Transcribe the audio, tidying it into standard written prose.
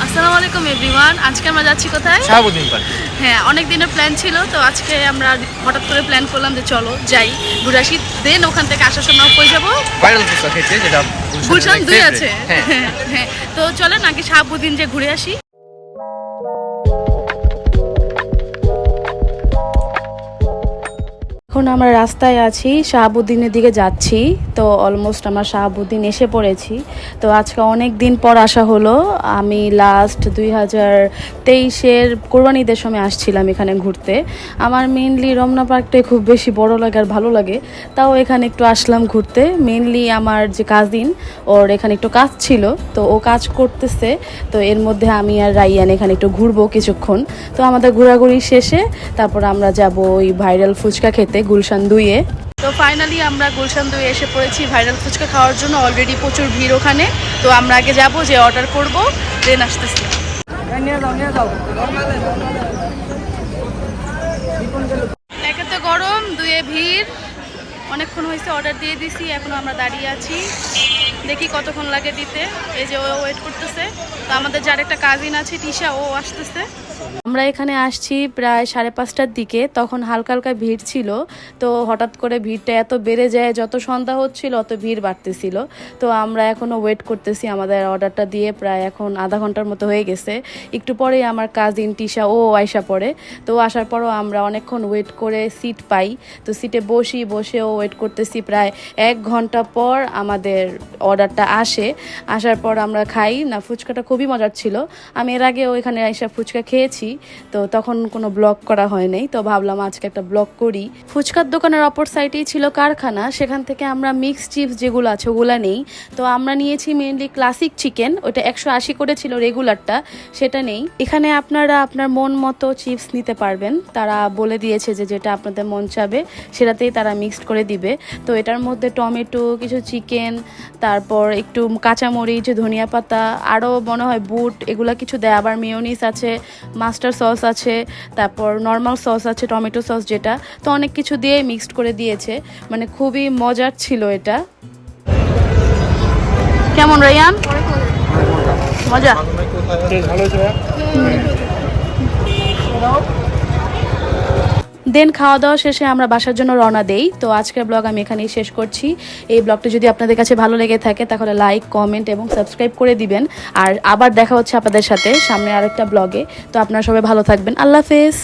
আসসালামু আলাইকুম এভরিওয়ান। আজকে আমরা যাচ্ছি কোথায়? শাহাবুদ্দিন পার্ক। হ্যাঁ, অনেক দিনের প্ল্যান ছিল, তো আজকে আমরা হঠাৎ করে প্ল্যান করলাম যে চলো যাই ঘুরে আসি। দেন ওখান থেকে আসার সময় আমরা কই যাবো? ভাইরাল ফুচকা খেতে, যেটা গুলশান 2 আছে। হ্যাঁ হ্যাঁ, তো চলেন আগে শাহাবুদ্দিন যে ঘুরে আসি। এখন আমরা রাস্তায় আছি, শাহাবুদ্দিনের দিকে যাচ্ছি। তো অলমোস্ট আমরা শাহাবুদ্দিন এসে পড়েছি। তো আজকে অনেক দিন পর আসা হলো। আমি লাস্ট 2023-এর কোরবানি ঈদের সময় আসছিলাম এখানে ঘুরতে। আমার মেনলি রমনা পার্কটাই খুব বেশি বড় লাগে আর ভালো লাগে, তাও এখানে একটু আসলাম ঘুরতে। মেনলি আমার যে কাজিন, ওর এখানে একটু কাজ ছিল, তো ও কাজ করতেছে। তো এর মধ্যে আমি আর রাইয়ান এখানে একটু ঘুরবো কিছুক্ষণ। তো আমাদের ঘোরাঘুরি শেষে তারপর আমরা যাব ওই ভাইরাল ফুচকা খেতে গুলশান 2-এ। তো ফাইনালি আমরা গুলশান 2-এ এসে পড়েছি ভাইরাল ফুচকা খাওয়ার জন্য। অলরেডি প্রচুর ভিড় ওখানে। তো আমরা আগে যাব, যে অর্ডার করব, দেন আসতেছি। একে তো গরম, 2-এ ভিড়, অনেকক্ষণ হয়েছে অর্ডার দিয়ে দিছি, এখনো আমরা দাঁড়িয়ে আছি। দেখি কতক্ষণ লাগে দিতে। এই যে ও ওয়েট করতেছে। তো আমাদের যার একটা কাজিন আছে টিশা, ও আসতেছে। আমরা এখানে আসছি প্রায় 5:30টার দিকে, তখন হালকা হালকা ভিড় ছিল। তো হঠাৎ করে ভিড়টা এত বেড়ে যায়, যত সন্ধ্যা হচ্ছিল অত ভিড় বাড়তেছিল। তো আমরা এখনও ওয়েট করতেছি। আমাদের অর্ডারটা দিয়ে প্রায় এখন আধা ঘন্টার মতো হয়ে গেছে। একটু পরেই আমার কাজিন টিশা ও আইসা পড়ে। তো আসার পরও আমরা অনেকক্ষণ ওয়েট করে সিট পাই। তো সিটে বসেও ওয়েট করতেছি। প্রায় 1 ঘন্টা পর আমাদের অর্ডারটা আসে। আসার পর আমরা খাই না। ফুচকাটা খুবই মজার ছিল। আমি এর আগে ওইখানে আইসা ফুচকা খেয়েছি, তো তখন কোনো ব্লগ করা হয় নাই। তো ভাবলাম আজকে একটা ব্লগ করি। ফুচকার দোকানের অপর সাইডেই ছিল কারখানা, সেখান থেকে আমরা মিক্স চিপস যেগুলো আছে ওগুলো নেই। তো আমরা নিয়েছি মেনলি ক্লাসিক চিকেন, ওটা 180 করে ছিল রেগুলারটা, সেটা নেই। এখানে আপনারা আপনার মন মতো চিপস নিতে পারবেন। তারা বলে দিয়েছে যে যেটা আপনাদের মন চাবে সেটাতেই তারা মিক্সড করে দিবে। তো এটার মধ্যে টমেটো, কিছু চিকেন, তারপর একটু কাঁচামরিচ, ধনিয়া পাতা, আরও মনে হয় বুট, এগুলা কিছু দেয়। আবার মেয়োনিজ আছে, মাস্টার সস আছে, তারপর নর্মাল সস আছে, টমেটো সস যেটা। তো অনেক কিছু দিয়ে মিক্সড করে দিয়েছে, মানে খুবই মজার ছিল এটা। কেমন রায়ান? মজা। দেন খাওয়া দাওয়া শেষে আমরা বাসার জন্য রওনা দেই। তো আজকের ব্লগ আমি এখানেই শেষ করছি। এই ব্লগটা যদি আপনাদের কাছে ভালো লেগে থাকে তাহলে লাইক, কমেন্ট এবং সাবস্ক্রাইব করে দিবেন। আর আবার দেখা হচ্ছে আপনাদের সাথে সামনে আরেকটা ব্লগে। তো আপনারা সবাই ভালো থাকবেন। আল্লাহ হাফেজ।